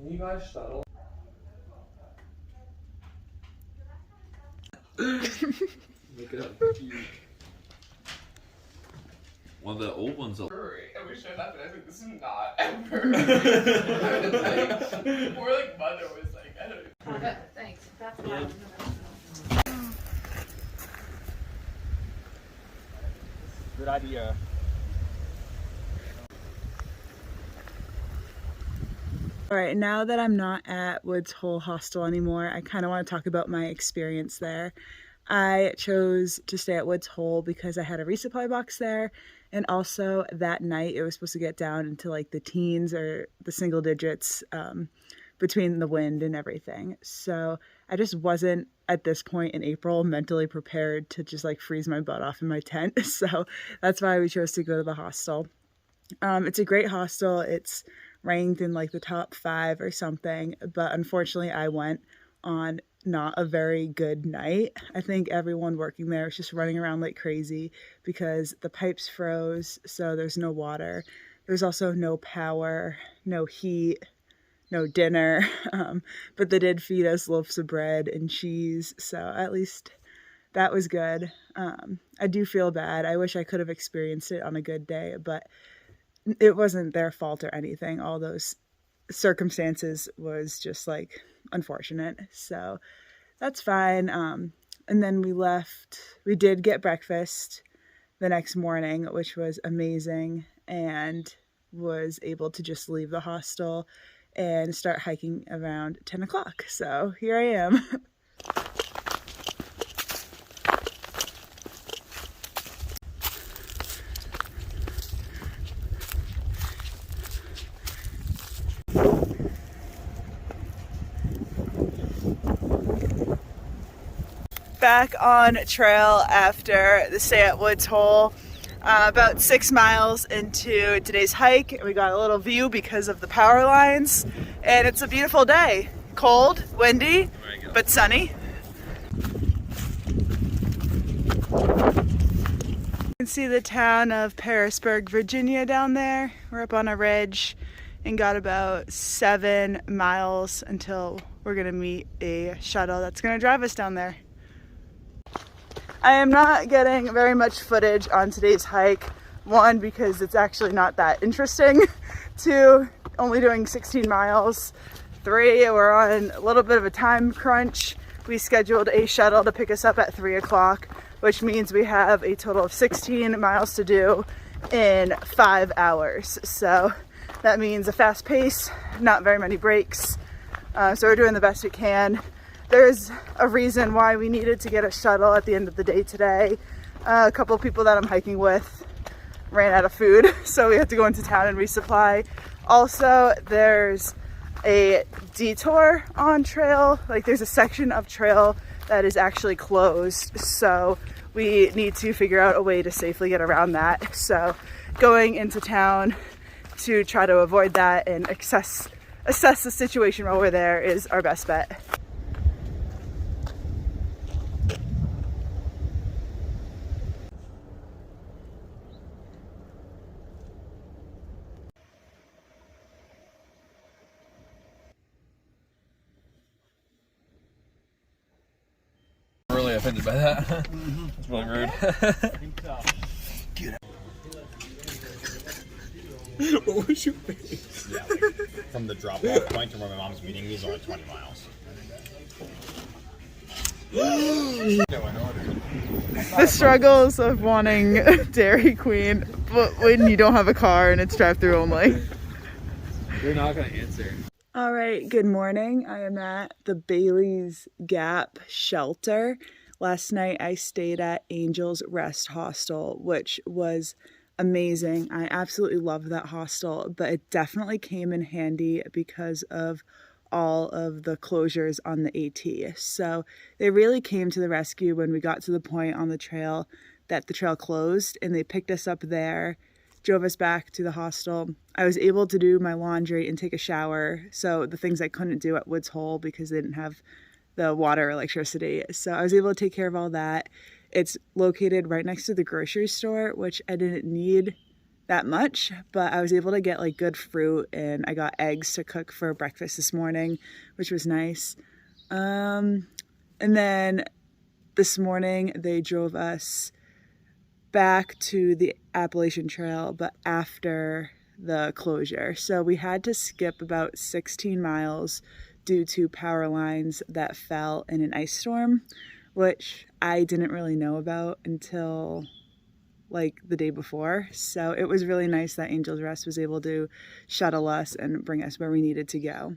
Can you guys shuttle? Look it up. Well, the old ones. I wish I laughed, but I was like, this is not ever. More like mother was like, I don't know. Okay, thanks. That's fine. Good idea. All right, now that I'm not at Woods Hole Hostel anymore, I kind of want to talk about my experience there. I chose to stay at Woods Hole because I had a resupply box there, and also that night it was supposed to get down into like the teens or the single digits between the wind and everything. So I just wasn't at this point in April mentally prepared to just like freeze my butt off in my tent. So that's why we chose to go to the hostel. It's a great hostel. It's ranked in like the top 5 or something, but unfortunately I went on not a very good night. I think everyone working there was just running around like crazy because the pipes froze, so there's no water. There's also no power, no heat, no dinner, but they did feed us loaves of bread and cheese, so at least that was good. I do feel bad. I wish I could have experienced it on a good day, but it wasn't their fault or anything. All those circumstances was just like unfortunate, so that's fine. And then we left. We did get breakfast the next morning, which was amazing, and was able to just leave the hostel and start hiking around 10 o'clock. So here I am. Back on trail after the stay at Woods Hole, about 6 miles into today's hike. We got a little view because of the power lines, and it's a beautiful day. Cold, windy, but sunny. You can see the town of Parisburg, Virginia down there. We're up on a ridge and got about 7 miles until we're gonna meet a shuttle that's gonna drive us down there. I am not getting very much footage on today's hike. 1, because it's actually not that interesting. 2, only doing 16 miles. 3, we're on a little bit of a time crunch. We scheduled a shuttle to pick us up at 3 o'clock, which means we have a total of 16 miles to do in 5 hours. So that means a fast pace, not very many breaks. So we're doing the best we can. There's a reason why we needed to get a shuttle at the end of the day today. A couple of people that I'm hiking with ran out of food, so we had to go into town and resupply. Also, there's a detour on trail. Like, there's a section of trail that is actually closed, so we need to figure out a way to safely get around that. So going into town to try to avoid that and assess the situation while we're there is our best bet. Really offended by that. That's really rude. What was your face? Yeah, like, from the drop-off point to where my mom's meeting me is only 20 miles. The struggles of wanting Dairy Queen, but when you don't have a car and it's drive-through only. You're not gonna answer. All right, good morning. I am at the Bailey's Gap shelter. Last night I stayed at Angel's Rest Hostel, which was amazing. I absolutely loved that hostel, but it definitely came in handy because of all of the closures on the AT. So they really came to the rescue when we got to the point on the trail that the trail closed, and they picked us up there, drove us back to the hostel. I was able to do my laundry and take a shower, so the things I couldn't do at Woods Hole because they didn't have the water or electricity. So I was able to take care of all that. It's located right next to the grocery store, which I didn't need that much, but I was able to get like good fruit, and I got eggs to cook for breakfast this morning, which was nice. And then this morning they drove us back to the Appalachian Trail, but after the closure. So we had to skip about 16 miles due to power lines that fell in an ice storm, which I didn't really know about until like the day before. So it was really nice that Angel's Rest was able to shuttle us and bring us where we needed to go.